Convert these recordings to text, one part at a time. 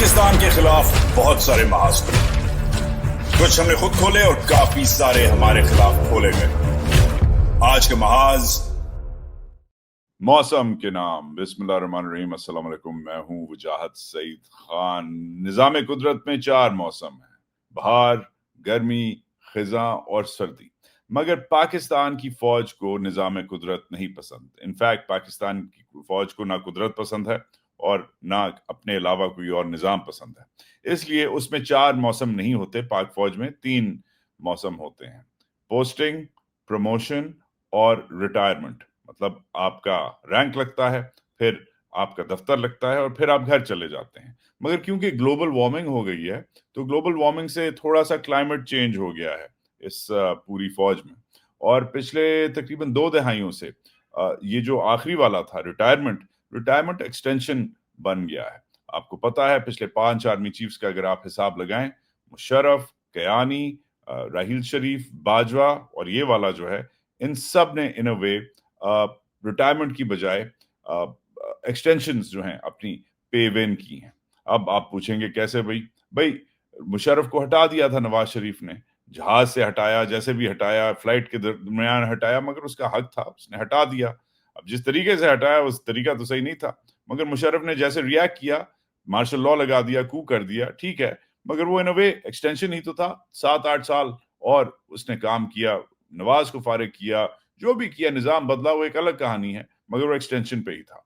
पाकिस्तान के खिलाफ बहुत सारे महाज खुले, कुछ हमने खुद खोले और काफी सारे हमारे खिलाफ खोले गए। आज के महाज मौसम के नाम। बिस्मिल्लाहिर्रहमानिर्रहीम। अस्सलाम वालेकुम। मैं हूं वजाहत सईद खान। निज़ाम कुदरत में 4 मौसम हैं: बहार, गर्मी, खिज़ां और सर्दी। मगर पाकिस्तान की फौज को निज़ाम कुदरत नहीं पसंद। इनफैक्ट पाकिस्तान की फौज को ना कुदरत पसंद है और ना अपने अलावा कोई और निज़ाम पसंद है। इसलिए उसमें 4 मौसम नहीं होते। पाक फौज में 3 मौसम होते हैं: पोस्टिंग, प्रमोशन और रिटायरमेंट। मतलब आपका रैंक लगता है, फिर आपका दफ्तर लगता है और फिर आप घर चले जाते हैं। मगर क्योंकि ग्लोबल वार्मिंग हो गई है, तो ग्लोबल वार्मिंग से थोड़ा सा क्लाइमेट चेंज हो गया है इस पूरी फौज में। और पिछले तकरीबन 2 दहाइयों से ये जो आखिरी वाला था रिटायरमेंट एक्सटेंशन बन गया है। आपको पता है पिछले 5 आर्मी चीफ्स का अगर आप हिसाब लगाएं, मुशर्रफ, कयानी, राहील शरीफ, बाजवा और ये वाला जो है, इन सब ने इन अ वे रिटायरमेंट की बजाय एक्सटेंशंस जो हैं अपनी पे वेन की हैं। अब आप पूछेंगे कैसे भाई मुशर्रफ को हटा दिया था नवाज शरीफ ने, जहाज से हटाया, जैसे भी हटाया, फ्लाइट के दरमियान हटाया, मगर उसका हक था, उसने हटा दिया। अब जिस तरीके से हटाया उस तरीका तो सही नहीं था, मगर मुशर्रफ ने जैसे रिएक्ट किया, मार्शल लॉ लगा दिया, कू कर दिया, ठीक है, मगर वो इन अ वे एक्सटेंशन ही तो था। 7-8 साल और उसने काम किया, नवाज को फारिग किया, जो भी किया, निजाम बदला, वो एक अलग कहानी है, मगर वो एक्सटेंशन पे ही था।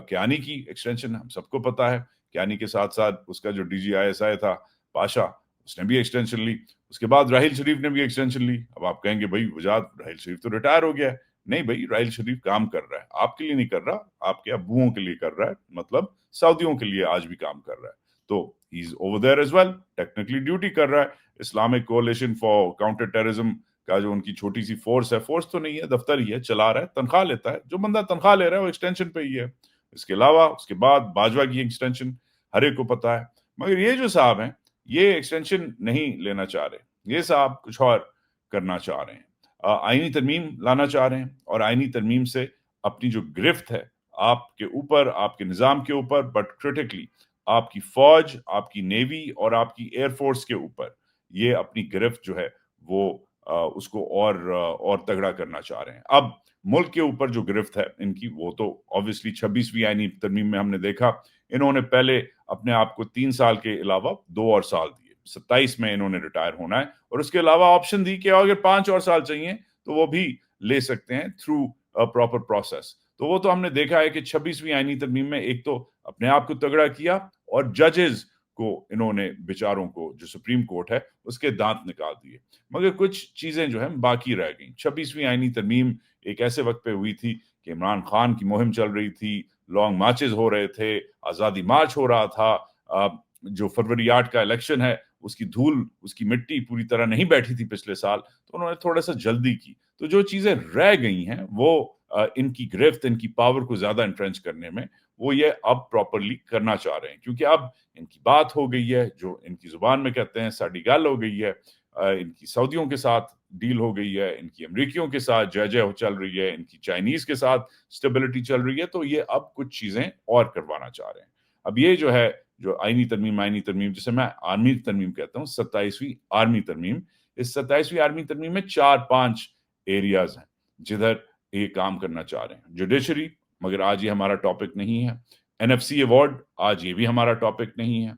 क्यानी की एक्सटेंशन हम सबको पता है। क्यानी के साथ साथ उसका जो DGISI था पाशा, उसने भी एक्सटेंशन ली। उसके बाद राहील शरीफ ने भी एक्सटेंशन ली। अब आप कहेंगे भाई वजाद, राहील शरीफ तो रिटायर हो गया है। नहीं भाई, राहील शरीफ काम कर रहा है, आपके लिए नहीं कर रहा, आपके अबुओं के लिए कर रहा है, मतलब सऊदियों के लिए आज भी काम कर रहा है। तो he is over there as well, technically duty कर रहा है। इस्लामिक कोalition फॉर काउंटर टेररिज्म का जो उनकी छोटी सी फोर्स है, फोर्स तो नहीं है, दफ्तर ही है, चला रहा है, तनख्वाह लेता है। जो बंदा तनख्वाह ले रहा है वो एक्सटेंशन पे ही है। इसके अलावा उसके बाद बाजवा की एक्सटेंशन हर एक को पता है। मगर ये जो साहब हैं, ये एक्सटेंशन नहीं लेना चाह रहे। ये साहब कुछ और करना चाह रहे हैं, आईनी तरमीम लाना चाह रहे हैं, और आईनी तरमीम से अपनी जो गिरफ्त है आपके ऊपर, आपके निज़ाम के ऊपर, बट क्रिटिकली आपकी फौज, आपकी नेवी और आपकी एयरफोर्स के ऊपर, ये अपनी गिरफ्त जो है वो उसको और तगड़ा करना चाह रहे हैं। अब मुल्क के ऊपर जो गिरफ्त है इनकी, वो तो ऑब्वियसली 26वीं आईनी तरमीम में हमने देखा, इन्होंने पहले अपने आप को 3 साल के अलावा 2 और साल दिए। 27 में इन्होंने रिटायर होना है, और उसके अलावा ऑप्शन दी कि अगर 5 और साल चाहिए तो वो भी ले सकते हैं थ्रू अ प्रॉपर प्रोसेस। तो वो तो हमने देखा है कि 26वीं आईनी तरमीम में एक तो अपने आप को तगड़ा किया, और जजेस को इन्होंने, बेचारों को, जो सुप्रीम कोर्ट है उसके दांत निकाल दिए। मगर कुछ चीजें जो है बाकी रह गई। 26वीं आईनी तरमीम एक ऐसे वक्त पे हुई थी कि इमरान खान की मुहिम चल रही थी, लॉन्ग मार्चेस हो रहे थे, आजादी मार्च हो रहा था, जो फरवरी 8 का इलेक्शन है उसकी धूल, उसकी मिट्टी पूरी तरह नहीं बैठी थी पिछले साल, तो उन्होंने थोड़ा सा जल्दी की। तो जो चीजें रह गई हैं वो इनकी गिरफ्त, इनकी पावर को ज्यादा इंट्रेंच करने में, वो ये अब प्रॉपरली करना चाह रहे हैं, क्योंकि अब इनकी बात हो गई है, जो इनकी जुबान में कहते हैं साड़ी गाल हो गई है, इनकी सऊदियों के साथ डील हो गई है, इनकी अमरीकियों के साथ जय जय चल रही है, इनकी चाइनीज के साथ स्टेबिलिटी चल रही है, तो ये अब कुछ चीजें और करवाना चाह रहे हैं। अब ये जो है, जो आईनी तरमीम जिसे मैं आर्मी तरमीम कहता हूँ, 27वीं आर्मी तरमीम, इस 27वीं आर्मी तरमीम में 4-5 एरियाज हैं जिधर ये काम करना चाह रहे हैं। जुडिशरी, मगर आज ये हमारा टॉपिक नहीं है। NFC अवार्ड, आज ये भी हमारा टॉपिक नहीं है।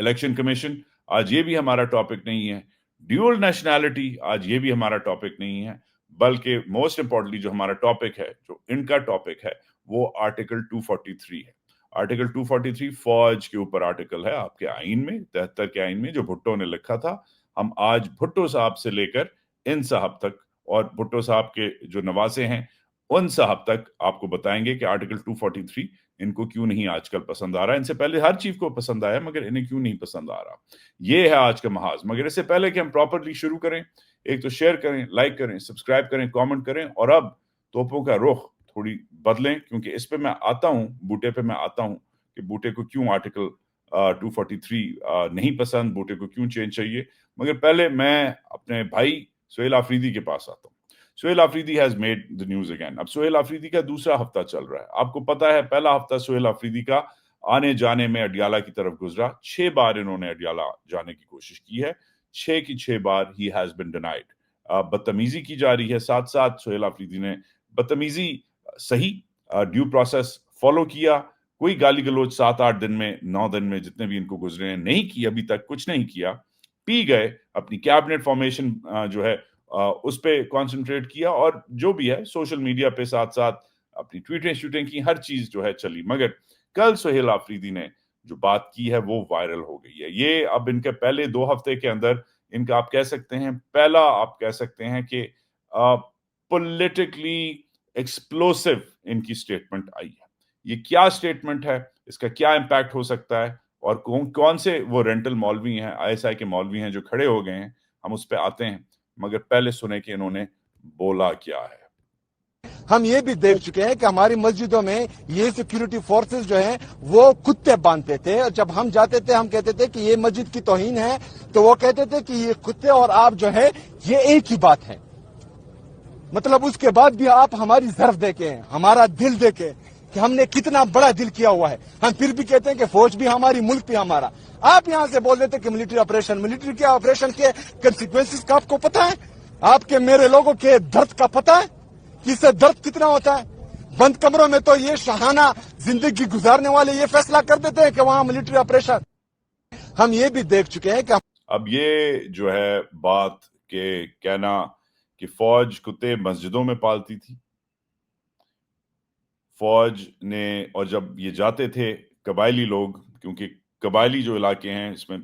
इलेक्शन कमीशन, आज ये भी हमारा टॉपिक नहीं है। ड्यूअल नेशनैलिटी, आज ये भी हमारा टॉपिक नहीं है। बल्कि मोस्ट इंपॉर्टेंटली जो हमारा टॉपिक है, जो इनका टॉपिक है, वो आर्टिकल 243 है। आर्टिकल 243 फौज के ऊपर आर्टिकल है आपके आइन में, 73 के आइन में, जो भुट्टो ने लिखा था। हम आज भुट्टो साहब से लेकर इन साहब तक, और भुट्टो साहब के जो नवासे हैं उन साहब तक, आपको बताएंगे कि आर्टिकल 243 इनको क्यों नहीं आजकल पसंद आ रहा है। इनसे पहले हर चीफ को पसंद आया, मगर इन्हें क्यों नहीं पसंद आ रहा। ये है आज का महाज। मगर इससे पहले कि हम प्रॉपरली शुरू करें, एक तो शेयर करें, लाइक करें, सब्सक्राइब करें, कमेंट करें, और अब तोपों का रुख थोड़ी बदलें, क्योंकि इस पे मैं आता हूं, बूटे पे मैं आता हूं कि बूटे को क्यों आर्टिकल 243 नहीं पसंद, बूटे को क्यों चेंज चाहिए। मगर पहले मैं अपने भाई सुहेल आफरीदी के पास आता हूं। Suhail Afridi has made the news again. अब सुहेल आफरीदी का दूसरा हफ्ता चल रहा है। आपको पता है पहला हफ्ता सुहेल आफरीदी का आने जाने में अडियाला की तरफ गुजरा। 6 बार इन्होंने अडियाला जाने की कोशिश की है, 6 की 6 बार ही हैज बिन डिनाइड। बदतमीजी की जा रही है। साथ साथ सुहेल आफरीदी ने बदतमीजी सही, ड्यू प्रोसेस फॉलो किया, कोई गाली गलोच 7-8 दिन में 9 दिन में जितने भी इनको गुजरे हैं नहीं की, अभी तक कुछ नहीं किया। पी गए, अपनी कैबिनेट फॉर्मेशन जो है उस पे कंसंट्रेट किया, और जो भी है सोशल मीडिया पे साथ साथ अपनी ट्वीटें की, हर चीज जो है चली। मगर कल सुहेल आफरीदी ने जो बात की है वो वायरल हो गई है। ये अब इनके पहले 2 हफ्ते के अंदर इनका आप कह सकते हैं पहला, आप कह सकते हैं कि पॉलिटिकली एक्सप्लोसिव इनकी स्टेटमेंट आई है। ये क्या स्टेटमेंट है, इसका क्या इम्पैक्ट हो सकता है, और कौन से वो रेंटल मौलवी हैं, आईएसआई के मौलवी हैं जो खड़े हो गए हैं, हम उस पर आते हैं। मगर पहले सुने कि इन्होंने बोला क्या है। हम ये भी देख चुके हैं कि हमारी मस्जिदों में ये सिक्योरिटी फोर्सेस जो हैं वो कुत्ते बांधते थे, और जब हम जाते थे हम कहते थे कि ये मस्जिद की तौहीन है, तो वो कहते थे कि ये कुत्ते और आप जो है ये एक ही बात है। मतलब उसके बाद भी आप हमारी ज़र्फ देखें, हमारा दिल देखें कि हमने कितना बड़ा दिल किया हुआ है। हम फिर भी कहते हैं कि फौज भी हमारी, मुल्क भी हमारा। आप यहां से बोल देते कि मिलिट्री के ऑपरेशन के कंसिक्वेंसेस का आपको पता है? आपके मेरे लोगों के दर्द का पता है कि इससे दर्द कितना होता है? बंद कमरों में तो ये शहाना जिंदगी गुजारने वाले ये फैसला कर देते हैं कि वहां मिलिट्री ऑपरेशन। हम ये भी देख चुके हैं कि अब ये जो है बात के कहना कि फौज कुत्ते मस्जिदों में पालती थी, फौज ने, और जब ये जाते थे कबायली लोग, क्योंकि कबायली जो इलाके हैं इसमें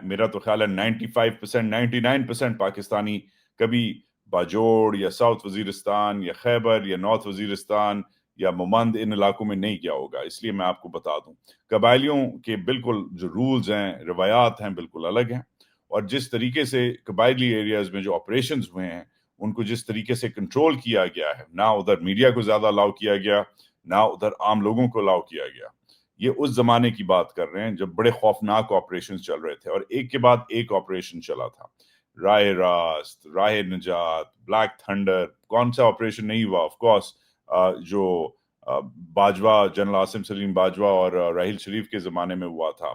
मेरा तो ख्याल है 95% 99% पाकिस्तानी कभी बाजोड़ या साउथ वजीरिस्तान या खैबर या नॉर्थ वजीरिस्तान या मुमंद इन इलाकों में नहीं गया होगा। इसलिए मैं आपको बता दूं, कबायलियों के बिल्कुल जो रूल्स हैं, रवायात हैं, बिल्कुल अलग हैं। और जिस तरीके से कबायली एरियाज में जो ऑपरेशंस हुए हैं उनको जिस तरीके से कंट्रोल किया गया है, ना उधर मीडिया को ज्यादा अलाउ किया गया, ना उधर आम लोगों को अलाउ किया गया। ये उस जमाने की बात कर रहे हैं जब बड़े खौफनाक ऑपरेशंस चल रहे थे, और एक के बाद एक ऑपरेशन चला था। राह रास्त, राह निजात, ब्लैक थंडर, कौन सा ऑपरेशन नहीं हुआ? ऑफ कोर्स जो बाजवा, जनरल आसिम सलीम बाजवा और राहिल शरीफ के जमाने में हुआ था,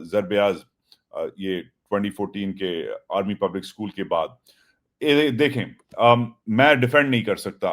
जरबयाज, ये 2014 के आर्मी पब्लिक स्कूल के बाद। देखें, मैं डिफेंड नहीं कर सकता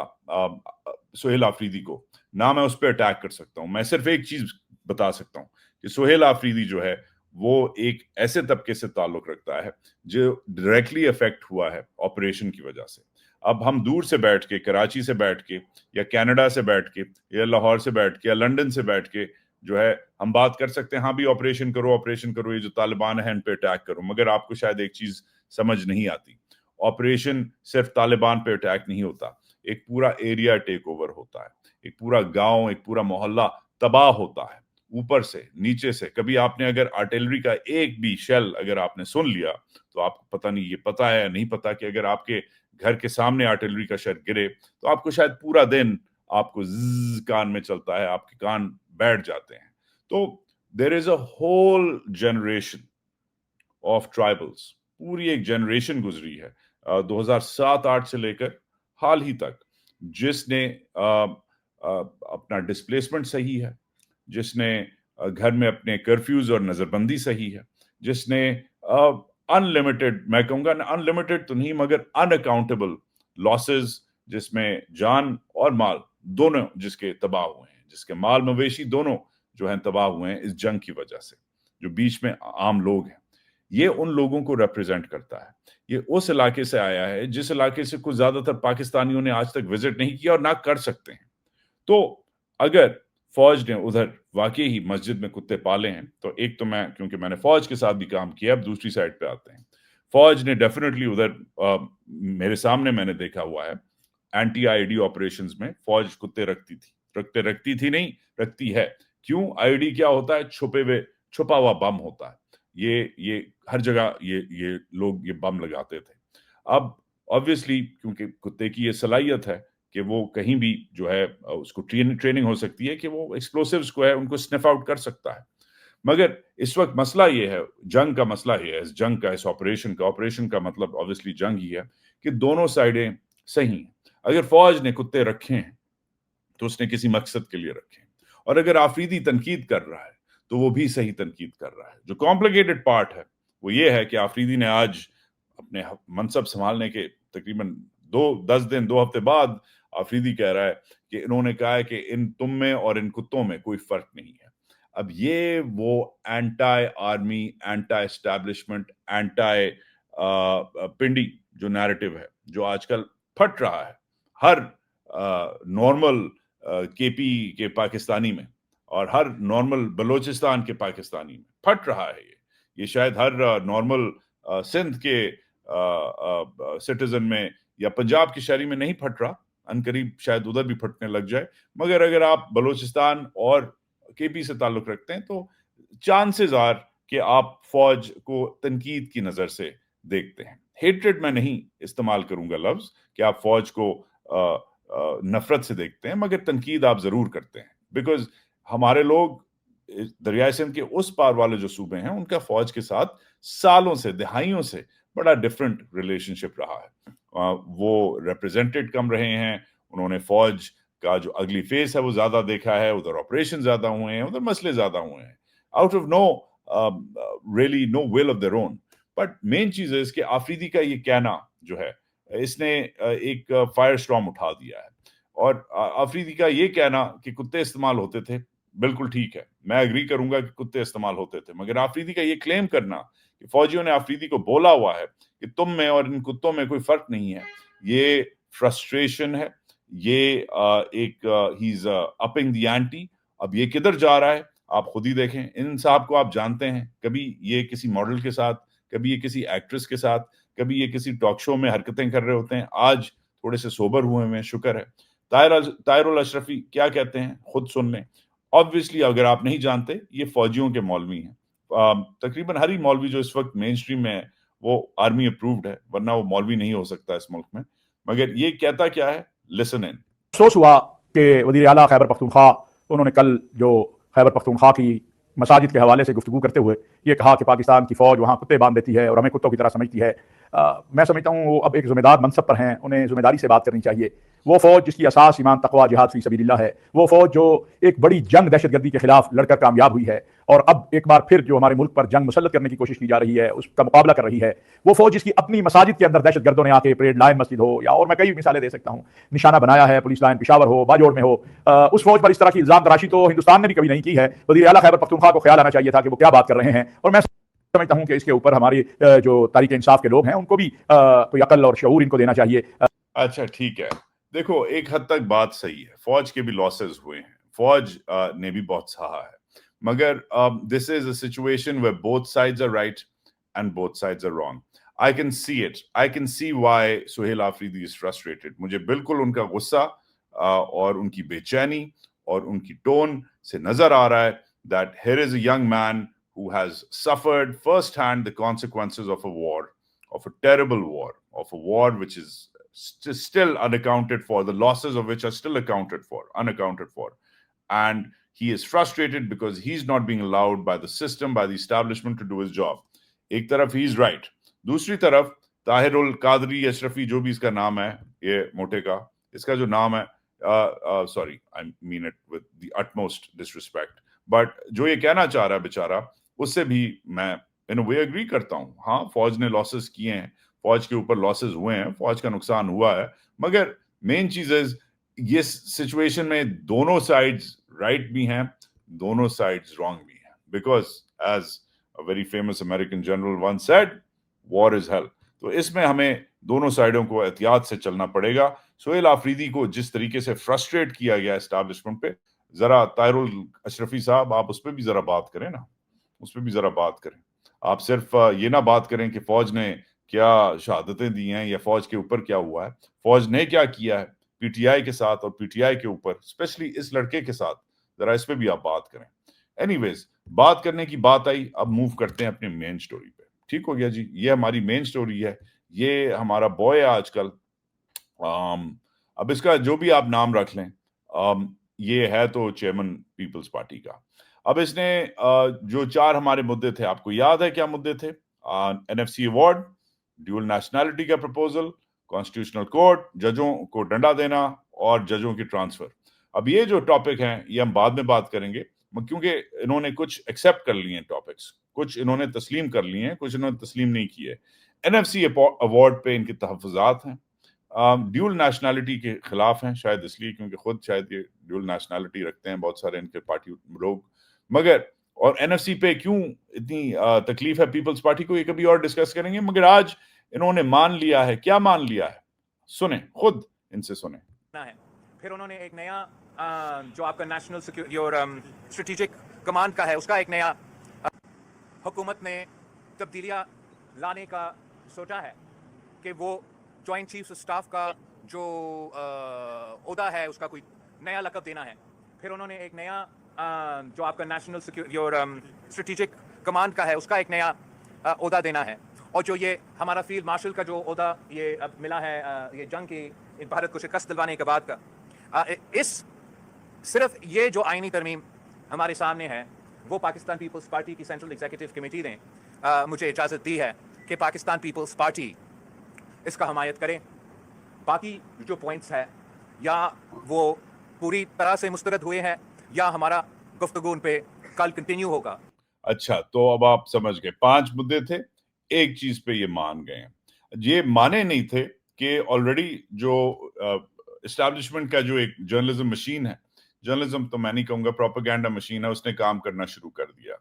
सुहेल आफरीदी को, ना मैं उस पर अटैक कर सकता हूं। मैं सिर्फ एक चीज बता सकता हूं कि सुहेल आफरीदी जो है वो एक ऐसे तबके से ताल्लुक रखता है जो डायरेक्टली अफेक्ट हुआ है ऑपरेशन की वजह से। अब हम दूर से बैठ के, कराची से बैठ के या कनाडा से बैठ के या लाहौर से बैठ के या लंदन से बैठ के जो है हम बात कर सकते हैं, हाँ भी ऑपरेशन करो, ये जो तालिबान है इन पे अटैक करो। मगर आपको शायद एक चीज समझ नहीं आती, ऑपरेशन सिर्फ तालिबान पे अटैक नहीं होता, एक पूरा एरिया टेक ओवर होता है, एक पूरा गांव, एक पूरा मोहल्ला तबाह होता है, ऊपर से नीचे से। कभी आपने अगर आर्टिलरी का एक भी शेल अगर आपने सुन लिया तो आपको पता नहीं, ये पता है या नहीं पता कि अगर आपके घर के सामने आर्टिलरी का शेल गिरे तो आपको शायद पूरा दिन आपको ज़्ज़ कान में चलता है, आपके कान बैठ जाते हैं। तो there is a whole generation of tribals, पूरी एक जनरेशन गुजरी है 2007-8 से लेकर हाल ही तक, जिसने अपना डिस्प्लेसमेंट सही है, जिसने घर में अपने कर्फ्यूज और नजरबंदी सही है, जिसने अनलिमिटेड, मैं कहूंगा अनलिमिटेड तो नहीं मगर अनअकाउंटेबल लॉसेस, जिसमें जान और माल दोनों जिसके तबाह हुए हैं, जिसके माल मवेशी दोनों जो हैं तबाह हुए हैं इस जंग की वजह से। जो बीच में आम लोग हैं, ये उन लोगों को रिप्रेजेंट करता है। ये उस इलाके से आया है जिस इलाके से कुछ ज्यादातर पाकिस्तानियों ने आज तक विजिट नहीं किया और ना कर सकते हैं। तो अगर फौज ने उधर वाकई ही मस्जिद में कुत्ते पाले हैं तो एक तो मैं, क्योंकि मैंने फौज के साथ भी काम किया, अब दूसरी साइड पे आते हैं। फौज ने डेफिनेटली उधर मेरे सामने मैंने देखा हुआ है, एंटी आईडी ऑपरेशंस में फौज कुत्ते रखती थी नहीं, रखती है। क्यों? आईडी क्या होता है? छुपा हुआ बम होता है। ये हर जगह ये लोग ये बम लगाते थे। अब ऑब्वियसली क्योंकि कुत्ते की ये सलाहियत है कि वो कहीं भी जो है उसको ट्रेनिंग हो सकती है कि वो एक्सप्लोसिव्स को है उनको स्निफ आउट कर सकता है। मगर इस वक्त मसला ये है, जंग का मसला ये है, इस जंग का, इस ऑपरेशन का मतलब ऑब्वियसली जंग ही है कि दोनों साइडें सही हैं। अगर फौज ने कुत्ते रखे हैं तो उसने किसी मकसद के लिए रखे हैं, और अगर आफरीदी तनकीद कर रहा है تو وہ بھی صحیح تنقید کر رہا ہے. جو کمپلیکیٹڈ پارٹ ہے وہ یہ ہے کہ آفریدی نے آج اپنے منصب سنبھالنے کے تقریباً 10 دن 2 ہفتے بعد آفریدی کہہ رہا ہے کہ انہوں نے کہا ہے کہ ان تم میں اور ان کتوں میں کوئی فرق نہیں ہے. اب یہ وہ anti army, anti establishment, anti Pindi جو نیریٹو ہے جو آج کل پھٹ رہا ہے ہر نارمل کے پی کے پاکستانی میں اور ہر نارمل بلوچستان کے پاکستانی میں پھٹ رہا ہے. یہ شاید ہر نارمل سندھ کے سٹیزن میں یا پنجاب کے شہری میں نہیں پھٹ رہا، ان قریب شاید ادھر بھی پھٹنے لگ جائے. مگر اگر آپ بلوچستان اور کے پی سے تعلق رکھتے ہیں تو چانسز آر کہ آپ فوج کو تنقید کی نظر سے دیکھتے ہیں. ہیٹریڈ میں نہیں استعمال کروں گا لفظ کہ آپ فوج کو نفرت سے دیکھتے ہیں، مگر تنقید آپ ضرور کرتے ہیں. بیکاز ہمارے لوگ دریائے سندھ کے اس پار والے جو صوبے ہیں ان کا فوج کے ساتھ سالوں سے، دہائیوں سے بڑا ڈفرنٹ ریلیشن شپ رہا ہے. وہ ریپرزینٹیڈ کم رہے ہیں، انہوں نے فوج کا جو اگلی فیس ہے وہ زیادہ دیکھا ہے، ادھر آپریشن زیادہ ہوئے ہیں، ادھر مسئلے زیادہ ہوئے ہیں، out of no really no will of their own. But main چیز ہے کہ آفریدی کا یہ کہنا جو ہے اس نے ایک فائر اسٹارم اٹھا دیا ہے. اور آفریدی کا یہ کہنا کہ کتے استعمال ہوتے تھے بالکل ٹھیک ہے، میں اگری کروں گا کہ کتے استعمال ہوتے تھے، مگر آفریدی کا یہ کلیم کرنا کہ فوجیوں نے آفریدی کو بولا ہوا ہے کہ تم میں اور ان کتوں میں کوئی فرق نہیں ہے، یہ فرسٹریشن ہے. یہ ایک ہی از اپنگ دی اینٹی. اب یہ کدھر جا رہا ہے آپ خود ہی دیکھیں. ان صاحب کو آپ جانتے ہیں، کبھی یہ کسی ماڈل کے ساتھ، کبھی یہ کسی ایکٹریس کے ساتھ، کبھی یہ کسی ٹاک شو میں حرکتیں کر رہے ہوتے ہیں. آج تھوڑے سے سوبر ہوئے ہیں، شکر ہے. طاہر الاشرفی کیا کہتے ہیں خود سن لیں. آبویسلی اگر آپ نہیں جانتے یہ فوجیوں کے مولوی ہیں. تقریباً ہر ہی مولوی جو اس وقت مین اسٹریم میں ہے وہ آرمی اپرووڈ ہے، ورنہ وہ مولوی نہیں ہو سکتا اس ملک میں. مگر یہ کہتا کیا ہے، لسن ان. افسوس ہوا کہ وزیر اعلیٰ خیبر پختونخوا انہوں نے کل جو خیبر پختونخوا کی مساجد کے حوالے سے گفتگو کرتے ہوئے یہ کہا کہ پاکستان کی فوج وہاں کتے باندھ دیتی ہے اور ہمیں کتوں کی طرح سمجھتی ہے. میں سمجھتا ہوں وہ اب ایک ذمہ دار منصب پر ہیں، انہیں ذمہ داری سے بات کرنی چاہیے. وہ فوج جس کی اساس ایمان تقویٰ جہاد فی سبیل اللہ ہے، وہ فوج جو ایک بڑی جنگ دہشت گردی کے خلاف لڑ کر کامیاب ہوئی ہے اور اب ایک بار پھر جو ہمارے ملک پر جنگ مسلط کرنے کی کوشش کی جا رہی ہے اس کا مقابلہ کر رہی ہے، وہ فوج جس کی اپنی مساجد کے اندر دہشت گردوں نے آ کے پریڈ لائن مسجد ہو یا اور میں کئی مثالیں دے سکتا ہوں نشانہ بنایا ہے، پولیس لائن پشاور ہو، باجوڑ میں ہو، اس فوج پر اس طرح کی الزام تراشی تو ہندوستان نے بھی کبھی نہیں کی ہے. وزیر اعلیٰ خیبر پختونخوا کو خیال آنا چاہیے تھا کہ وہ کیا بات کر رہے ہیں. اور میں سمجھتا ہوں کہ اس کے اوپر ہماری جو تحریک انصاف کے لوگ ہیں ان کو بھی کوئی عقل اور شعور ان کو دینا چاہیے. اچھا ٹھیک ہے، دیکھو ایک حد تک بات صحیح ہے، فوج کے بھی لاسز ہوئے ہیں، فوج نے بھی بہت سہا ہے، مگر this is a situation where both sides are right and both sides are wrong. I can see it. I can see why Sohail Afridi is frustrated. مجھے بالکل ان کا غصہ اور ان کی بے چینی اور ان کی ٹون سے نظر آ رہا ہے that here is a young man who has suffered first hand the consequences of a war, of a terrible war, of a war which is still unaccounted for, the losses of which are still unaccounted for. And he is frustrated because he's not being allowed by the system, by the establishment to do his job. ایک طرف he is right. دوسری طرف طاہر القادری اشرفی جو بھی اس کا نام ہے، یہ موٹے کا اس کا جو نام ہے، sorry, I mean it with the utmost disrespect, but جو یہ کہنا چاہ رہا ہے بیچارہ، اس سے بھی میں in a way agree کرتا ہوں. ہاں فوج نے لاسز کیے ہیں، فوج کے اوپر لاسز ہوئے ہیں، فوج کا نقصان ہوا ہے، مگر مین چیز ہے یہ سچویشن میں دونوں سائڈز رائٹ بھی ہیں، دونوں سائڈز رانگ بھی ہیں. Because as a very famous American general once said, war is hell. تو اس میں ہمیں دونوں سائڈوں کو احتیاط سے چلنا پڑے گا. سہیل آفریدی کو جس طریقے سے فرسٹریٹ کیا گیا اسٹیبلشمنٹ پہ، ذرا طاہر الاشرفی صاحب آپ اس پہ بھی ذرا بات کریں نا، اس پہ بھی ذرا بات کریں. آپ صرف یہ نہ بات کریں کہ فوج نے کیا شہادتیں دی ہیں یا فوج کے اوپر کیا ہوا ہے، فوج نے کیا کیا ہے پی ٹی آئی کے ساتھ اور پی ٹی آئی کے اوپر، اسپیشلی اس لڑکے کے ساتھ، ذرا اس پہ بھی آپ بات کریں. اینی ویز بات کرنے کی بات آئی، اب موو کرتے ہیں اپنے مین سٹوری پہ. ٹھیک ہو گیا جی، یہ ہماری مین سٹوری ہے، یہ ہمارا بوائے آج کل. اب اس کا جو بھی آپ نام رکھ لیں، یہ ہے تو چیئرمین پیپلز پارٹی کا. اب اس نے جو 4 ہمارے مدے تھے، آپ کو یاد ہے کیا مدے تھے؟ N F C award, dual nationality کا پرپوزل، کانسٹیٹیوشنل کورٹ، ججوں کو ڈنڈا دینا اور ججوں کی ٹرانسفر. اب یہ جو ٹاپک ہیں یہ ہم بعد میں بات کریں گے. کیونکہ انہوں نے کچھ ایکسیپٹ کر لیے ہیں ٹاپکس, کچھ انہوں نے تسلیم کر لیے ہیں, کچھ انہوں نے تسلیم نہیں کیے. NFC ایوارڈ پہ ان کے تحفظات ہیں, ڈیول نیشنلٹی کے خلاف ہیں, شاید اس لیے کیونکہ خود شاید یہ ڈیول نیشنلٹی رکھتے ہیں بہت سارے ان کے پارٹی لوگ. مگر اور NFC پہ کیوں اتنی تکلیف ہے پیپلز پارٹی کو, یہ کبھی اور ڈسکس کریں گے. مگر آج انہوں نے مان لیا ہے. کیا مان لیا ہے؟ سنیں, خود ان سے سنیں. پھر انہوں نے ایک نیا جو آپ کا نیشنل سیکورٹی اور اسٹریٹجک کمانڈ کا ہے, اس کا ایک نیا حکومت نے تبدیلیاں لانے کا سوچا ہے کہ وہ جوائنٹ چیفز اسٹاف کا جو عہدہ ہے اس کا کوئی نیا لقب دینا ہے. پھر انہوں نے ایک نیا جو آپ کا نیشنل سیکورٹی اور اسٹریٹجک کمانڈ کا ہے, اس کا ایک نیا عہدہ دینا ہے. اور جو یہ ہمارا فیلڈ مارشل کا جو عہدہ یہ اب ملا ہے یہ جنگ کی بھارت کو شکست دلوانے کے بعد کا, اس صرف یہ جو آئینی ترمیم ہمارے سامنے ہے وہ پاکستان پیپلز پارٹی کی سینٹرل ایگزیکٹو کمیٹی نے مجھے اجازت دی ہے کہ پاکستان پیپلز پارٹی اس کا حمایت کرے. باقی جو پوائنٹس ہے یا وہ پوری طرح سے مسترد ہوئے ہیں یا ہمارا گفتگو ان پہ کل کنٹینیو ہوگا. اچھا, تو اب آپ سمجھ گئے 5 مدے تھے, ایک چیز پہ یہ مان گئے ہیں. یہ مانے نہیں تھے کہ آلریڈی جو اسٹیبلشمنٹ کا جو ایک جرنلزم مشین ہے, جرنلزم تو میں نہیں کہوں گا, پروپیگینڈا مشین ہے, اس نے کام کرنا شروع کر دیا.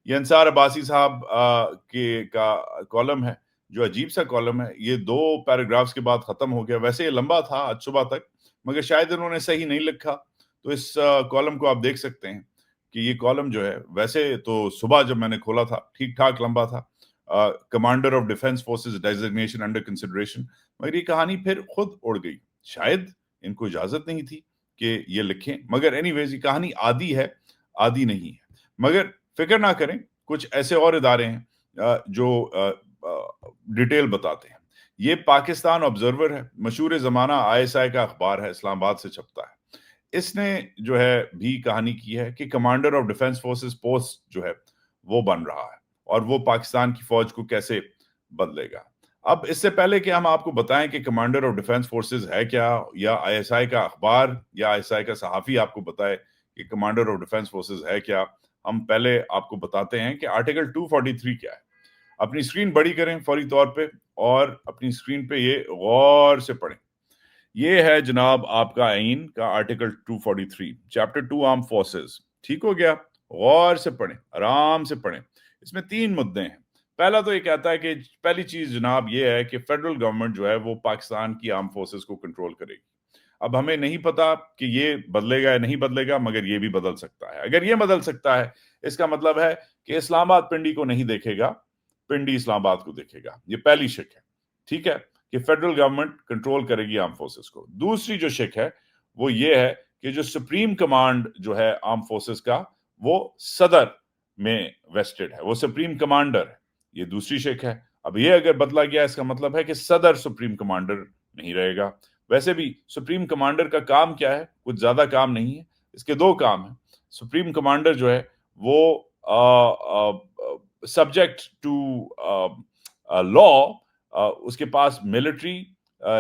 یہ انصار عباسی صاحب کا کالم ہے جو عجیب سا کالم ہے, یہ 2 پیراگرافز کے بعد ختم ہو گیا. ویسے یہ لمبا تھا آج صبح تک, مگر شاید انہوں نے صحیح نہیں لکھا. تو اس کالم کو آپ دیکھ سکتے ہیں کہ یہ کالم جو ہے, ویسے تو صبح جب میں نے کھولا تھا ٹھیک ٹھاک لمبا تھا, commander of defence forces designation under consideration, مگر یہ کہانی پھر خود اڑ گئی. شاید ان کو اجازت نہیں تھی کہ یہ لکھیں, مگر اینی ویز یہ کہانی عادی ہے, عادی نہیں ہے. مگر فکر نہ کریں, کچھ ایسے اور ادارے ہیں جو ڈیٹیل بتاتے ہیں. یہ پاکستان آبزرور ہے, مشہور زمانہ ISI کا اخبار ہے, اسلام آباد سے چھپتا ہے. اس نے جو ہے بھی کہانی کی ہے کہ commander of defence forces post جو ہے وہ بن رہا ہے اور وہ پاکستان کی فوج کو کیسے بدلے گا. اب اس سے پہلے کہ ہم آپ کو بتائیں کہ کمانڈر آف ڈیفنس فورسز ہے کیا, یا ISI کا اخبار یا ISI کا صحافی آپ کو بتائے کہ کمانڈر آف ڈیفنس فورسز ہے کیا, ہم پہلے آپ کو بتاتے ہیں کہ آرٹیکل 243 کیا ہے. اپنی اسکرین بڑی کریں فوری طور پہ اور اپنی اسکرین پہ یہ غور سے پڑھیں. یہ ہے جناب آپ کا آئین کا آرٹیکل 243 چیپٹر 2 آرم فورسز. ٹھیک ہو گیا, غور سے پڑھیں, آرام سے پڑھیں. اس میں 3 مدے ہیں. پہلا تو یہ کہتا ہے کہ پہلی چیز جناب یہ ہے کہ فیڈرل گورنمنٹ جو ہے وہ پاکستان کی آرم فورسز کو کنٹرول کرے گی. اب ہمیں نہیں پتا کہ یہ بدلے گا یا نہیں بدلے گا, مگر یہ بھی بدل سکتا ہے. اگر یہ بدل سکتا ہے اس کا مطلب ہے کہ اسلام آباد پنڈی کو نہیں دیکھے گا, پنڈی اسلام آباد کو دیکھے گا. یہ پہلی شک ہے, ٹھیک ہے, کہ فیڈرل گورنمنٹ کنٹرول کرے گی آرم فورسز کو. دوسری جو شک ہے وہ یہ ہے کہ جو سپریم کمانڈ جو ہے آرم فورسز کا وہ صدر میں ویسٹڈ ہے, وہ سپریم کمانڈر ہے. یہ دوسری شک ہے. اب یہ اگر بدلا گیا اس کا مطلب ہے کہ صدر سپریم کمانڈر نہیں رہے گا. ویسے بھی سپریم کمانڈر کا کام کیا ہے, کچھ زیادہ کام نہیں ہے, اس کے 2 کام ہیں. سپریم کمانڈر جو ہے وہ سبجیکٹ ٹو لا, اس کے پاس ملٹری,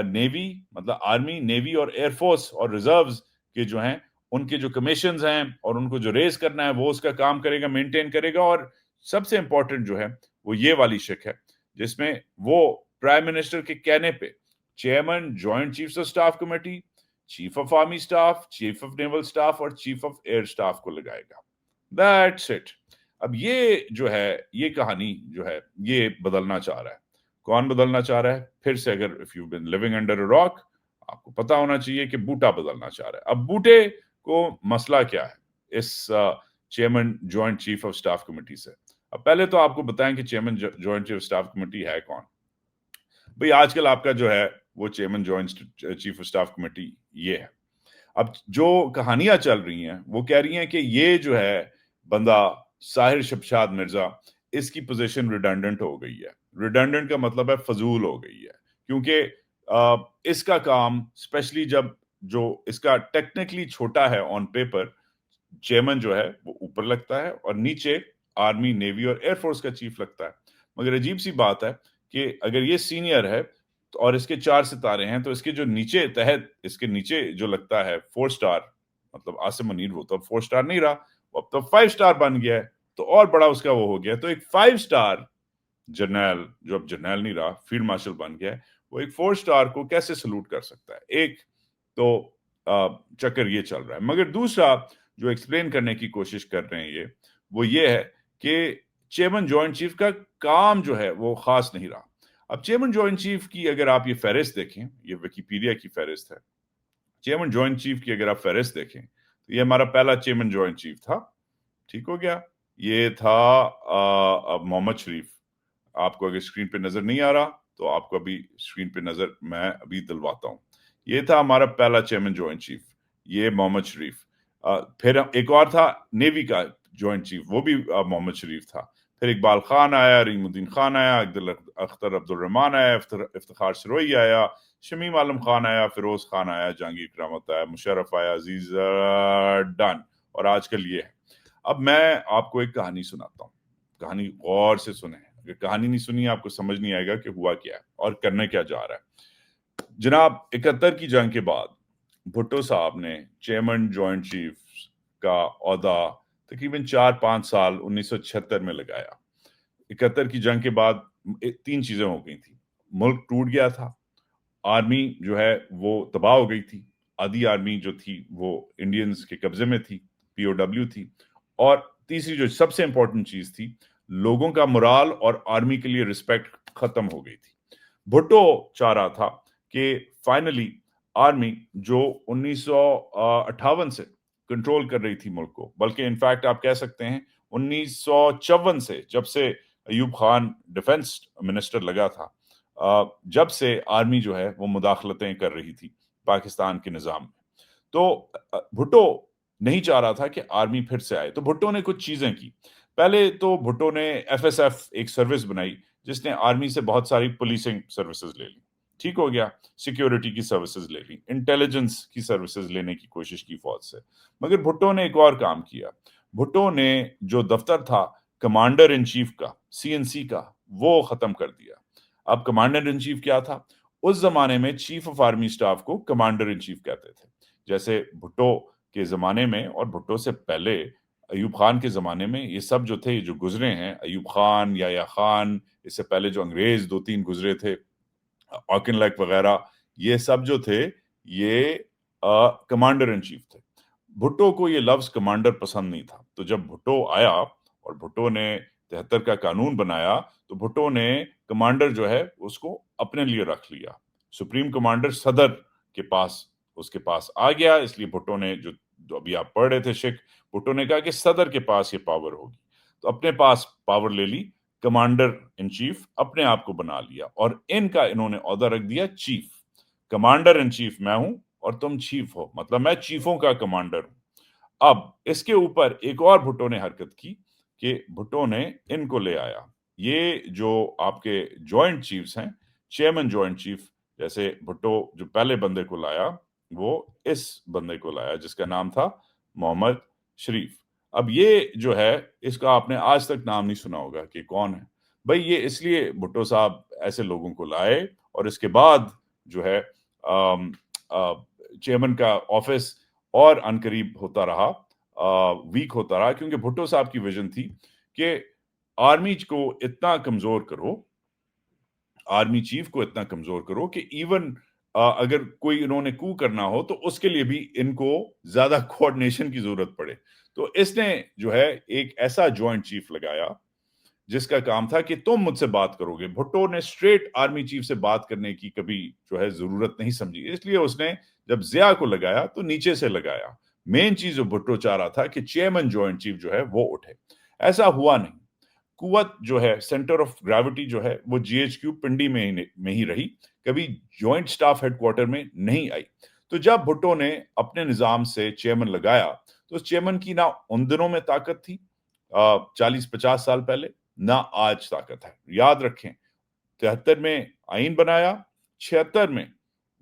نیوی مطلب آرمی, نیوی اور ایئر فورس اور ریزروز کے جو ہیں ان کے جو کمیشنز ہیں اور ان کو جو ریز کرنا ہے وہ اس کا کام کرے گا, مینٹین کرے گا. اور سب سے امپورٹنٹ جو ہے وہ یہ والی شک ہے جس میں وہ پرائم منسٹر کے کہنے پہ chairman joint chiefs of staff committee, chief of army staff, chief of naval staff اور چیف آف ایئر اسٹاف کو لگائے گا. That's it. اب یہ جو ہے یہ کہانی جو ہے یہ بدلنا چاہ رہا ہے. کون بدلنا چاہ رہا ہے؟ پھر سے اگر if you've been living under a rock آپ کو پتا ہونا چاہیے کہ بوٹا بدلنا چاہ رہا ہے. اب بوٹے کو مسئلہ کیا ہے اس chairman joint chief of staff committee سے؟ اب پہلے تو آپ کو بتائیں کہ chairman joint chief staff committee ہے کون. بھئی آج کل آپ کا جو ہے وہ chairman joint chief staff committee یہ ہے. اب جو کہانیاں چل رہی ہیں وہ کہہ رہی ہیں کہ یہ جو ہے بندہ ساحر شمشاد مرزا, اس کی پوزیشن ریڈنڈنٹ ہو گئی ہے. ریڈنڈنٹ کا مطلب ہے فضول ہو گئی ہے, کیونکہ اس کا کام اسپیشلی جب جو اس کا ٹیکنیکلی چھوٹا ہے آن پیپر, چیئرمین جو ہے وہ اوپر لگتا ہے اور نیچے آرمی, نیوی اور ایئر فورس کا چیف لگتا ہے. مگر عجیب سی بات ہے کہ اگر یہ سینئر ہے اور اس کے 4 ستارے ہیں تو اس کے جو نیچے تحت اس کے نیچے جو لگتا ہے 4 سٹار, مطلب عاصم منیر وہ تو 4 سٹار نہیں رہا, अब तो 5 स्टार बन गया है, तो और बड़ा उसका वो हो गया। तो एक 5 स्टार जर्नैल, जो अब जर्नैल नहीं रहा, फील्ड मार्शल बन गया है, वो एक 4 स्टार को कैसे सलूट कर सकता है? एक तो चक्कर ये चल रहा है। मगर दूसरा जो एक्सप्लेन करने की कोशिश कर रहे हैं वो ये है कि चेयरमैन जॉइंट चीफ का काम जो है वो खास नहीं रहा। अब चेयरमैन जॉइंट चीफ की अगर आप ये फहरिस्त देखें, ये विकिपीडिया की फहरिस्त है, चेयरमैन जॉइंट चीफ की अगर आप फहरिस्त देखें तो ये हमारा पहला चेयरमैन जॉइंट चीफ था, ठीक हो गया। ये था मोहम्मद शरीफ। आपको अगर स्क्रीन पे नजर नहीं आ रहा तो आपको अभी स्क्रीन पे नजर मैं अभी दिलवाता हूं। ये था हमारा पहला चेयरमैन जॉइंट चीफ, ये मोहम्मद शरीफ। फिर एक और था नेवी का जॉइंट चीफ, वो भी मोहम्मद शरीफ था। फिर इकबाल खान आया, रहीमुद्दीन खान आया, अख्तर अब्दुल रहमान आया, इफ्तिखार सरोई आया, शमीम आलम खान आया, फिरोज खान आया, जहांगीर करामत आया, मुशर्रफ आया, अजीज डन, और आजकल ये है। अब मैं आपको एक कहानी सुनाता हूँ, कहानी गौर से सुने। अगर कहानी नहीं सुनी आपको समझ नहीं आएगा कि हुआ क्या है और करने क्या जा रहा है। जनाब 71 की जंग के बाद भुट्टो साहब ने चेयरमैन जॉइंट चीफ का ओहदा तकरीबन 4-5 साल 1976 में लगाया। 71 की जंग के बाद 3 चीजें हो गई थी। मुल्क टूट गया था, आर्मी जो है वो तबाह हो गई थी, आधी आर्मी जो थी वो इंडियंस के कब्जे में थी, POW थी, और तीसरी जो सबसे इंपॉर्टेंट चीज थी, लोगों का मोराल और आर्मी के लिए रिस्पेक्ट खत्म हो गई थी। भुट्टो चाह रहा था कि फाइनली आर्मी जो 1958 से कंट्रोल कर रही थी मुल्क को, बल्कि इनफैक्ट आप कह सकते हैं 1954 से, जब से अयूब खान डिफेंस मिनिस्टर लगा था, जब से आर्मी जो है वो मुदाखलतें कर रही थी पाकिस्तान के निज़ाम में। तो भुट्टो नहीं चाह रहा था कि आर्मी फिर से आए, तो भुट्टो ने कुछ चीजें की। पहले तो भुट्टो ने FSF एक सर्विस बनाई जिसने आर्मी से बहुत सारी पुलिसिंग सर्विसेज ले ली, ठीक हो गया, सिक्योरिटी की सर्विसेज ले ली, इंटेलिजेंस की सर्विसेज लेने की कोशिश की फौज से। मगर भुट्टो ने एक और काम किया। भुट्टो ने जो दफ्तर था कमांडर इन चीफ का, CNC का, वो खत्म कर दिया। अब कमांडर इन चीफ क्या था? उस जमाने में चीफ ऑफ आर्मी स्टाफ को कमांडर इन चीफ कहते थे। जैसे भुट्टो के जमाने में और भुट्टो से पहले अयूब खान के जमाने में ये सब जो थे, जो गुजरे हैं, अयूब खान, याया खान, इससे पहले जो अंग्रेज 2-3 गुजरे थे, ऑकिनलैक वगैरह, ये सब जो थे ये कमांडर इन चीफ थे। भुट्टो को ये लफ्ज कमांडर पसंद नहीं था। तो जब भुट्टो आया और भुट्टो ने 73 का कानून बनाया, तो भुट्टो ने कमांडर जो है उसको अपने लिए रख लिया। सुप्रीम कमांडर सदर के पास, उसके पास आ गया। इसलिए भुट्टो ने, जो अभी आप पढ़ रहे थे शिक, भुट्टो ने कहा कि सदर के पास ये पावर होगी, तो अपने पास पावर ले ली, कमांडर इन चीफ अपने आप को बना लिया, और इनका इन्होंने ओहदा रख दिया चीफ। कमांडर इन चीफ मैं हूं और तुम चीफ हो, मतलब मैं चीफों का कमांडर हूं। अब इसके ऊपर एक और भुट्टो ने हरकत की कि भुट्टो ने इनको ले आया, ये जो आपके जॉइंट चीफ्स हैं, चेयरमैन जॉइंट चीफ, जैसे भुट्टो जो पहले बंदे को लाया वो इस बंदे को लाया जिसका नाम था मोहम्मद शरीफ। अब ये जो है इसका आपने आज तक नाम नहीं सुना होगा कि कौन है भाई। ये इसलिए भुट्टो साहब ऐसे लोगों को लाए, और इसके बाद जो है चेयरमैन का ऑफिस और अनकरीब होता रहा, वीक होता रहा, क्योंकि भुट्टो साहब की विजन थी कि आर्मी को इतना कमजोर करो, आर्मी चीफ को इतना कमजोर करो कि इवन अगर कोई इन्होंने कू करना हो तो उसके लिए भी इनको ज्यादा कोऑर्डिनेशन की जरूरत पड़े। तो इसने जो है एक ऐसा जॉइंट चीफ लगाया जिसका काम था कि तुम मुझसे बात करोगे। भुट्टो ने स्ट्रेट आर्मी चीफ से बात करने की कभी जो है जरूरत नहीं समझी, इसलिए उसने जब जिया को लगाया तो नीचे से लगाया। मेन चीज जो भुट्टो चाह रहा था कि चेयरमैन जॉइंट चीफ जो है वो उठे। ऐसा हुआ नहीं। कुवत जो है, सेंटर ऑफ ग्रेविटी जो है, वो GHQ पिंडी में ही रही, कभी जॉइंट स्टाफ हेडक्वार्टर में नहीं आई। तो जब भुट्टो ने अपने निजाम से चेयरमैन लगाया तो चेयरमैन की ना उन दिनों में ताकत थी 40-50 साल पहले, ना आज ताकत है। याद रखें 73 में आईन बनाया, 76 में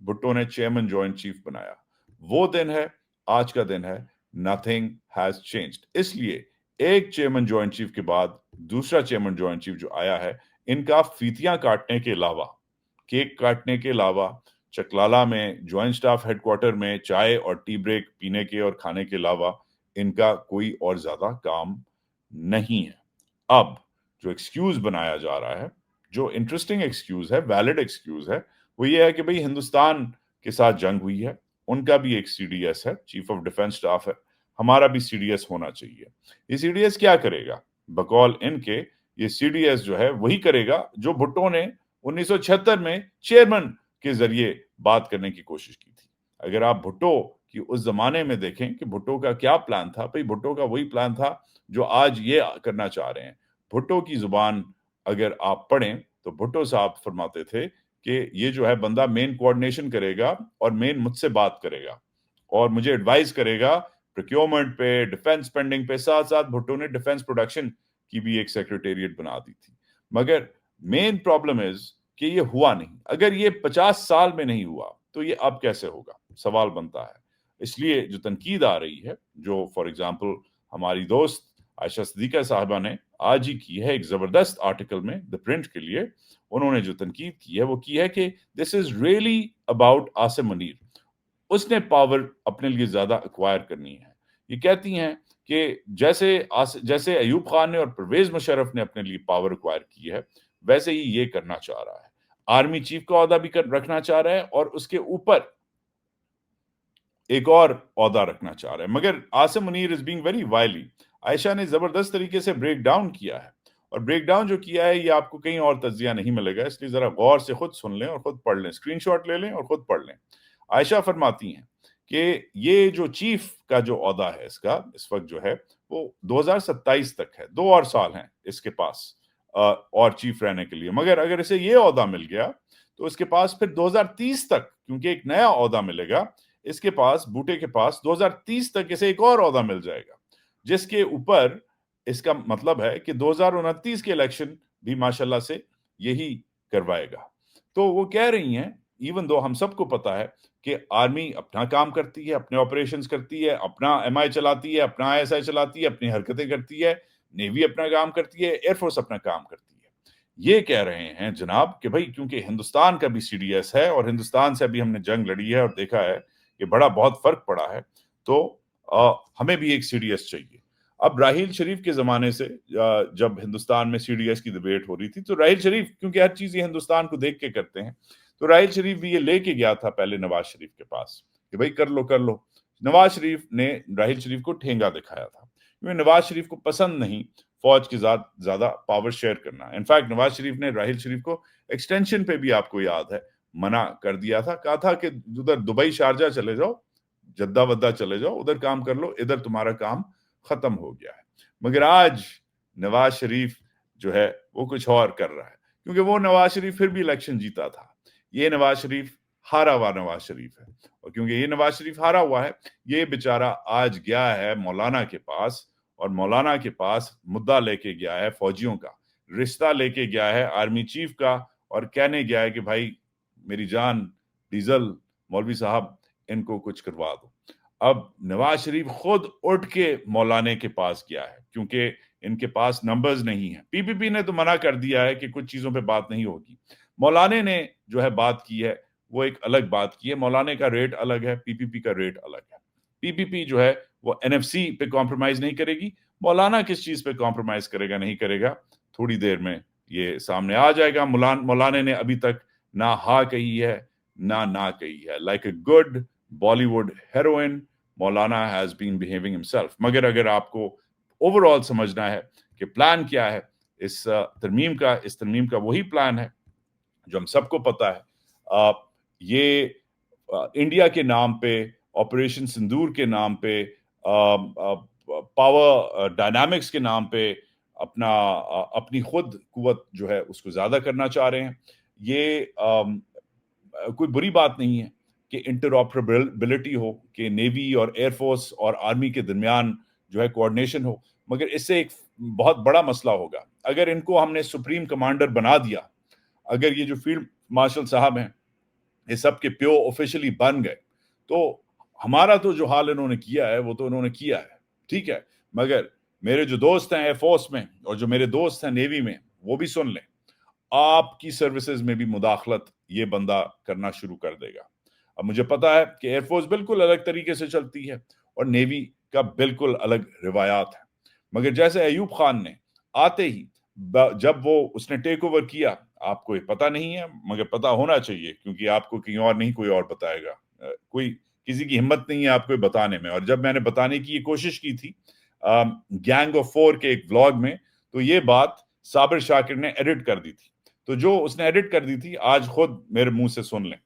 भुट्टो ने चेयरमैन जॉइंट चीफ बनाया। वो दिन है, आज का दिन है, नथिंग हैज चेंज्ड। इसलिए एक चेयरमैन जॉइंट चीफ के बाद दूसरा चेयरमैन जॉइंट चीफ जो आया है, इनका फीतियां काटने के अलावा, केक काटने के अलावा, चकलाला में जॉइंट स्टाफ हेडक्वार्टर में चाय और टी ब्रेक पीने के और खाने के अलावा इनका कोई और ज्यादा काम नहीं है। अब जो एक्सक्यूज बनाया जा रहा है, जो इंटरेस्टिंग एक्सक्यूज है, वैलिड एक्सक्यूज है, वो ये है कि भाई हिंदुस्तान के साथ जंग हुई है, उनका भी एक सीडीएस है, चीफ ऑफ डिफेंस स्टाफ है, हमारा भी सीडीएस होना चाहिए। ये सीडीएस क्या करेगा? बकौल इनके ये सीडीएस जो है वही करेगा जो भुट्टो ने 1976 में चेयरमैन के जरिए बात करने की कोशिश की थी। अगर आप भुट्टो की उस जमाने में देखें कि भुट्टो का क्या प्लान था, भाई भुट्टो का वही प्लान था जो आज ये करना चाह रहे हैं। भुट्टो की जुबान अगर आप पढ़ें तो भुट्टो साहब फरमाते थे कि ये जो है बंदा मेन कोऑर्डिनेशन करेगा और मेन मुझसे बात करेगा और मुझे एडवाइस करेगा प्रोक्योरमेंट पे, डिफेंस स्पेंडिंग पे। साथ साथ भुट्टो ने डिफेंस प्रोडक्शन की भी एक सेक्रेटेरिएट बना दी थी। मगर मेन प्रॉब्लम इज कि ये हुआ नहीं। अगर ये 50 साल में नहीं हुआ तो ये अब कैसे होगा, सवाल बनता है। इसलिए जो तनकीद आ रही है, जो फॉर एग्जाम्पल हमारी दोस्त आयशा सिद्दीका साहिबा ने आज ही की है एक जबरदस्त आर्टिकल में द प्रिंट के लिए, उन्होंने जो तनकीद की है वो की है कि this is really about Asim Munir. उसने पावर अपने लिए ज्यादा एक्वायर करनी है। ये कहती हैं कि जैसे अयूब खान ने और परवेज मुशर्रफ ने अपने लिए पावर एक्वायर की है, वैसे ही ये करना चाह रहा है। आर्मी चीफ का ओहदा भी रखना चाह रहा है और उसके ऊपर एक और ओहदा रखना चाह रहा है। मगर Asim Munir is being very wily. Ayesha ने जबरदस्त तरीके से ब्रेक डाउन किया है, और ब्रेक डाउन जो किया है ये आपको कहीं और तज्जिया नहीं मिलेगा, इसलिए जरा गौर से खुद सुन लें और खुद पढ़ लें, स्क्रीनशॉट ले लें और खुद पढ़ लें। आयशा फरमाती हैं कि ये जो चीफ का जो ओहदा है इसका इस वक्त जो है वो 2027 तक है, 2 और साल हैं इसके पास और चीफ रहने के लिए। मगर अगर इसे ये ओहदा मिल गया तो इसके पास फिर 2030 तक, क्योंकि एक नया ओहदा मिलेगा इसके पास, बूटे के पास 2030 तक इसे एक और ओहदा मिल जाएगा, जिसके ऊपर इसका मतलब है कि 2029 के इलेक्शन भी माशाल्लाह से यही करवाएगा। तो वो कह रही हैं, इवन दो हम सबको पता है कि आर्मी अपना काम करती है, अपने ऑपरेशंस करती है, अपना एमआई चलाती है, अपना आईएसआई चलाती है, अपनी हरकतें करती है, नेवी अपना काम करती है, एयरफोर्स अपना काम करती है। ये कह रहे हैं जनाब कि भाई क्योंकि हिंदुस्तान का भी सीडीएस है और हिंदुस्तान से अभी हमने जंग लड़ी है और देखा है कि बड़ा बहुत फर्क पड़ा है, तो हमें भी एक सीडीएस चाहिए। अब राहील शरीफ के जमाने से जब हिंदुस्तान में सीडीएस की डिबेट हो रही थी तो राहील शरीफ, क्योंकि हर चीज ये हिंदुस्तान को देख के करते हैं, तो राहील शरीफ भी ये लेके गया था पहले नवाज शरीफ के पास कि भाई कर लो। नवाज शरीफ ने राहील शरीफ को ठेंगा दिखाया था, क्योंकि नवाज शरीफ को पसंद नहीं फौज के साथ ज्यादा पावर शेयर करना। इनफैक्ट नवाज शरीफ ने राहील शरीफ को एक्सटेंशन पे भी, आपको याद है, मना कर दिया था, कहा था कि उधर दुबई शारजा चले जाओ, जद्दा वद्दा चले जाओ, उधर काम कर लो, इधर तुम्हारा काम खत्म हो गया है। मगर आज नवाज शरीफ जो है वो कुछ और कर रहा है, क्योंकि वो नवाज शरीफ फिर भी इलेक्शन जीता था, ये नवाज शरीफ हारा हुआ नवाज शरीफ है। और क्योंकि ये नवाज शरीफ हारा हुआ है, ये बेचारा आज गया है मौलाना के पास, और मौलाना के पास मुद्दा लेके गया है फौजियों का, रिश्ता लेके गया है आर्मी चीफ का, और कहने गया है कि भाई मेरी जान डीजल मौलवी साहब इनको कुछ करवा दो। अब नवाज शरीफ खुद उठ के मौलाने के पास गया है, क्योंकि इनके पास नंबर्स नहीं है। पीपीपी ने तो मना कर दिया है कि कुछ चीजों पे बात नहीं होगी। मौलाने ने जो है बात की है वो एक अलग बात की है, मौलाने का रेट अलग है, पीपीपी का रेट अलग है। पीपीपी जो है वो एनएफसी पे कॉम्प्रोमाइज नहीं करेगी, मौलाना किस चीज पे कॉम्प्रोमाइज करेगा नहीं करेगा, थोड़ी देर में ये सामने आ जाएगा। मौलाने ने अभी तक ना हाँ कही है ना कही है। Like a good Bollywood heroin, Maulana has been behaving himself. मगर अगर आपको ओवरऑल समझना है कि प्लान क्या है इस तरमीम का वही प्लान है जो हम सबको पता है। ये इंडिया के नाम पे, ऑपरेशन सिंदूर के नाम पे, पावर डायनामिक्स के नाम पे अपनी खुद कुव्वत जो है उसको ज्यादा करना चाह रहे हैं। ये कोई बुरी बात नहीं है कि इंटरऑपरेबिलिटी हो, कि नेवी और एयरफोर्स और आर्मी के दरमियान जो है कोऑर्डिनेशन हो, मगर इससे एक बहुत बड़ा मसला होगा। अगर इनको हमने सुप्रीम कमांडर बना दिया, अगर ये जो फील्ड मार्शल साहब हैं ये सब के प्यो ऑफिशियली बन गए, तो हमारा तो जो हाल इन्होंने किया है वो तो इन्होंने किया है, ठीक है। मगर मेरे जो दोस्त हैं एयरफोर्स में और जो मेरे दोस्त हैं नेवी में, वो भी सुन लें, आपकी सर्विसेज में भी मुदाखलत ये बंदा करना शुरू कर देगा। अब मुझे पता है कि एयरफोर्स बिल्कुल अलग तरीके से चलती है और नेवी का बिल्कुल अलग रिवायात है। मगर जैसे अयूब खान ने आते ही जब वो उसने टेक ओवर किया, आपको ये पता नहीं है मगर पता होना चाहिए, क्योंकि आपको कहीं और नहीं कोई और बताएगा, कोई किसी की हिम्मत नहीं है आपको बताने में। और जब मैंने बताने की ये कोशिश की थी गैंग ऑफ 4 के एक व्लॉग में, तो ये बात साबिर शाकिर ने एडिट कर दी थी। तो जो उसने एडिट कर दी थी आज खुद मेरे मुंह से सुन लें।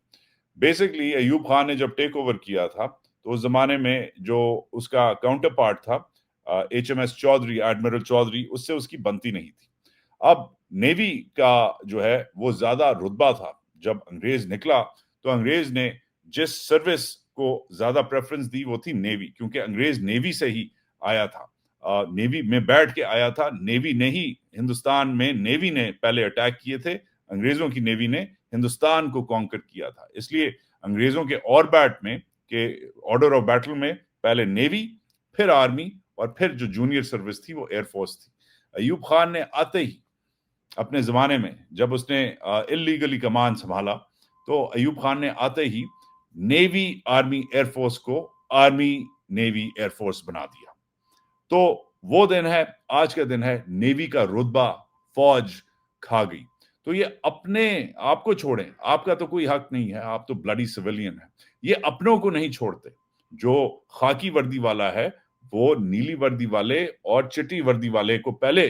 बेसिकली अयूब खान ने जब टेक ओवर किया था तो उस जमाने में जो उसका काउंटर पार्ट था HMS चौधरी, एडमिरल चौधरी, उससे उसकी बनती नहीं थी। अब नेवी का जो है वो ज्यादा रुतबा था। जब अंग्रेज निकला तो अंग्रेज ने जिस सर्विस को ज्यादा प्रेफरेंस दी वो थी नेवी, क्योंकि अंग्रेज नेवी से ही आया था, नेवी में बैठ के आया था। नेवी ने ही हिंदुस्तान में नेवी ने पहले अटैक किए थे, अंग्रेजों की नेवी ने हिंदुस्तान को कॉन्कर किया था। इसलिए अंग्रेजों के ऑर्बैट में के ऑर्डर ऑफ बैटल में पहले नेवी, फिर आर्मी, और फिर जो जूनियर सर्विस थी वो एयरफोर्स थी। अयूब खान ने आते ही अपने जमाने में जब उसने इलीगली कमान संभाला तो अयूब खान ने आते ही नेवी आर्मी एयरफोर्स को आर्मी नेवी एयरफोर्स बना दिया। तो वो दिन है, आज का दिन है, नेवी का रुतबा फौज खा गई। तो ये अपने आप को छोड़ें, आपका तो कोई हक नहीं है, आप तो ब्लडी सिविलियन है। ये अपनों को नहीं छोड़ते। जो खाकी वर्दी वाला है वो नीली वर्दी वाले और चिट्टी वर्दी वाले को पहले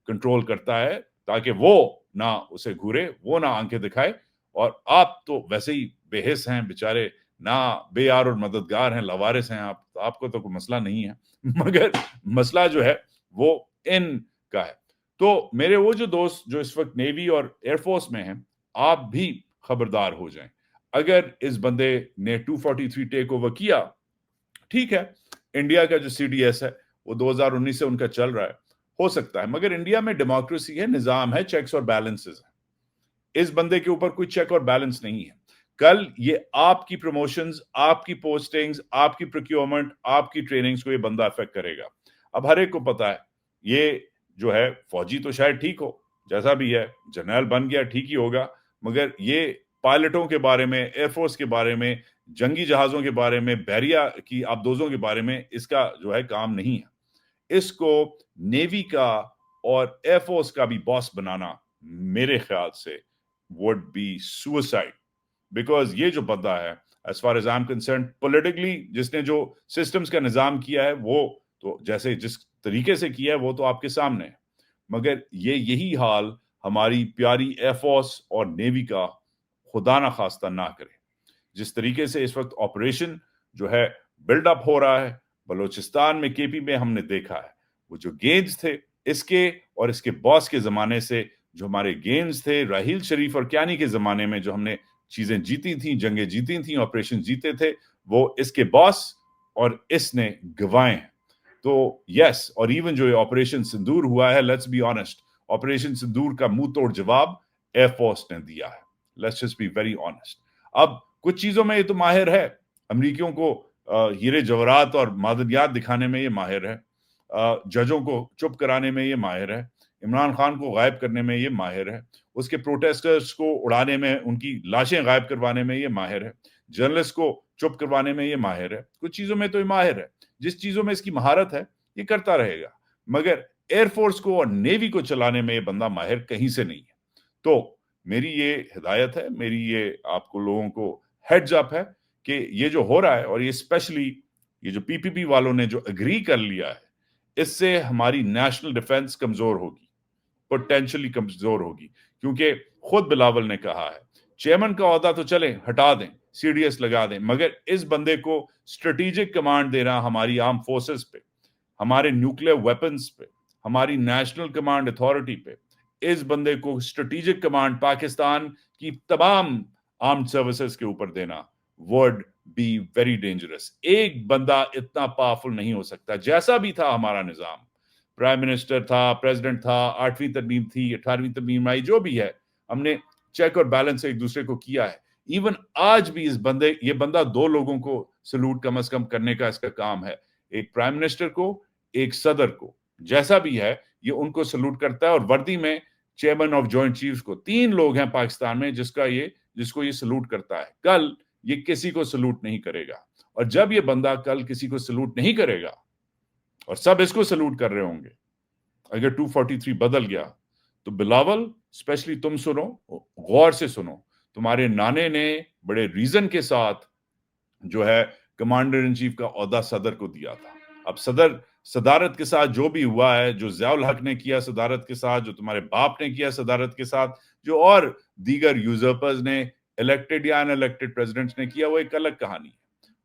कंट्रोल करता है ताकि वो ना उसे घूरे, वो ना आंखें दिखाए। और आप तो वैसे ही बेहिस हैं बेचारे, ना बेयार और मददगार हैं, लवारिस हैं आप, तो आपको तो कोई मसला नहीं है। मगर मसला जो है वो इनका है। तो मेरे वो जो दोस्त जो इस वक्त नेवी और एयरफोर्स में हैं, आप भी खबरदार हो जाएं। अगर इस बंदे ने 243 टेक ओवर किया, ठीक है, इंडिया का जो CDS है वो 2019 से उनका चल रहा है, हो सकता है, मगर इंडिया में डेमोक्रेसी है, निजाम है, चेक्स और बैलेंसेस है। इस बंदे के ऊपर कोई चेक और बैलेंस नहीं है। कल ये आपकी प्रमोशंस, आपकी पोस्टिंग्स, आपकी प्रोक्योरमेंट, आपकी ट्रेनिंग्स को ये बंदा अफेक्ट करेगा। अब हर एक को पता है ये जो है फौजी तो शायद ठीक हो, जैसा भी है, जनरल बन गया ठीक ही होगा, मगर ये पायलटों के बारे में, एयरफोर्स के बारे में, जंगी जहाजों के बारे में, बहरिया की आबदोजों के बारे में इसका जो है काम नहीं है। इसको नेवी का और एयरफोर्स का भी बॉस बनाना मेरे ख्याल से वुड बी सुसाइड, बिकॉज ये जो बंदा है as far as I am concern politically, जिसने जो सिस्टम्स का निजाम किया है वो तो जैसे जिस तरीके से किया है वो तो आपके सामने है, मगर ये यही हाल हमारी प्यारी एयरफोर्स और नेवी का खुदा ना खास्ता ना करे। जिस तरीके से इस वक्त ऑपरेशन जो है बिल्डअप हो रहा है बलोचिस्तान में, KP में, हमने देखा है वो जो गेंज थे इसके और इसके बॉस के जमाने से, जो हमारे गेंज थे राहील शरीफ और क्यानी के जमाने में, जो हमने चीजें जीती थी, जंगें जीती थी, ऑपरेशन जीते थे, वो इसके बॉस और इसने गवाए हैं। तो यस, और इवन जो ऑपरेशन सिंदूर हुआ है, लेट्स बी ऑनेस्ट, ऑपरेशन सिंदूर का मुंह तोड़ जवाब एयरफोर्स ने दिया है। Let's just be very honest. अब कुछ चीजों में ये तो माहिर है, अमरीकियों को हीरे जवाहरात और मादनियात दिखाने में ये माहिर है, जजों को चुप कराने में ये माहिर है, इमरान खान को गायब करने में ये माहिर है, उसके प्रोटेस्टर्स को उड़ाने में, उनकी लाशें गायब करवाने में ये माहिर है, जर्नलिस्ट को चुप करवाने में ये माहिर है। कुछ चीजों में तो ये माहिर है, जिस चीजों में इसकी महारत है ये करता रहेगा, मगर एयरफोर्स को और नेवी को चलाने में ये बंदा माहिर कहीं से नहीं है। तो मेरी ये हिदायत है, मेरी ये आपको लोगों को हेड्स अप है कि ये जो हो रहा है, और ये स्पेशली ये जो PPP वालों ने जो एग्री कर लिया है, इससे हमारी नेशनल डिफेंस कमजोर होगी, पोटेंशियली कमजोर होगी, क्योंकि खुद बिलावल ने कहा है चेयरमैन का ओहदा तो चले हटा दें, CDS लगा दें, मगर इस बंदे को स्ट्रेटेजिक कमांड देना हमारी आर्म फोर्सेस पे, हमारे न्यूक्लियर वेपन्स पे, हमारी नेशनल कमांड अथॉरिटी पे, इस बंदे को स्ट्रेटेजिक कमांड पाकिस्तान की तमाम आर्म्ड सर्विसेज के ऊपर देना वुड बी वेरी डेंजरस। एक बंदा इतना पावरफुल नहीं हो सकता। जैसा भी था हमारा निजाम, प्राइम मिनिस्टर था, प्रेसिडेंट था, 8वीं तरमीम थी, 18वीं तरमीम आई, जो भी है, हमने चेक और बैलेंस एक दूसरे को किया है। इवन आज भी ये बंदा 2 लोगों को सलूट कम से कम करने का इसका काम है, एक प्राइम मिनिस्टर को, एक सदर को, जैसा भी है ये उनको सलूट करता है। और वर्दी में चेयरमैन ऑफ जॉइंट चीफ्स को 3 लोग हैं पाकिस्तान में जिसको ये सलूट करता है। कल ये किसी को सलूट नहीं करेगा, और जब ये बंदा कल किसी को सलूट नहीं करेगा اور سب اس کو سلوٹ کر رہے ہوں گے. اگر 243 بدل گیا تو بلاول اسپیشلی تم سنو, غور سے سنو, تمہارے نانے نے بڑے ریزن کے ساتھ جو ہے کمانڈر ان چیف کا عہدہ صدر کو دیا تھا. اب صدارت کے ساتھ جو بھی ہوا ہے, جو ضیاء الحق نے کیا صدارت کے ساتھ, جو تمہارے باپ نے کیا صدارت کے ساتھ, جو اور دیگر یوزرپرز نے الیکٹڈ یا ان الیکٹڈ پریزیڈنٹس نے کیا, وہ ایک الگ کہانی ہے.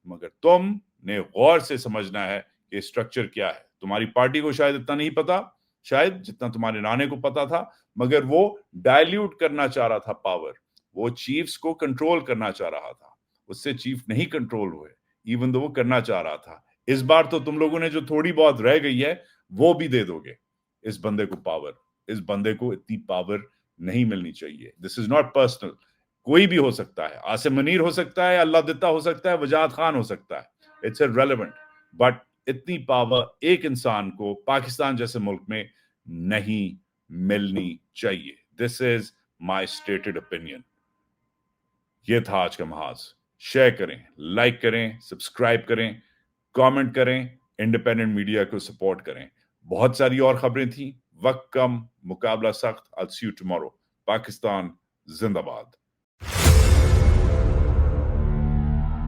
مگر تم نے غور سے سمجھنا ہے کہ اسٹرکچر کیا ہے. تمہاری پارٹی کو شاید اتنا نہیں پتا, شاید جتنا تمہارے نانے کو پتا تھا, مگر وہ ڈائلیوٹ کرنا چاہ رہا تھا پاور. وہ چیفز کو کنٹرول کرنا چاہ رہا تھا, اس سے چیف نہیں کنٹرول ہوئے ایون دو وہ کرنا چاہ رہا تھا. اس بار تو تم لوگوں نے جو تھوڑی بہت رہ گئی ہے وہ بھی دے دو گے اس بندے کو پاور. اس بندے کو اتنی پاور نہیں ملنی چاہیے. دس از ناٹ پرسنل. کوئی بھی ہو سکتا ہے, عاصم منیر ہو سکتا ہے, اللہ دتا ہو سکتا ہے, وجاہت خان ہو سکتا ہے, اٹس irrelevant. بٹ اتنی پاور ایک انسان کو پاکستان جیسے ملک میں نہیں ملنی چاہیے. دس از مائی اسٹیٹڈ اوپینین. یہ تھا آج کا محاذ. شیئر کریں, لائک کریں, سبسکرائب کریں, کامنٹ کریں, انڈیپینڈنٹ میڈیا کو سپورٹ کریں. بہت ساری اور خبریں تھیں, وقت کم, مقابلہ سخت. I'll see you tomorrow. Pakistan زندہ باد.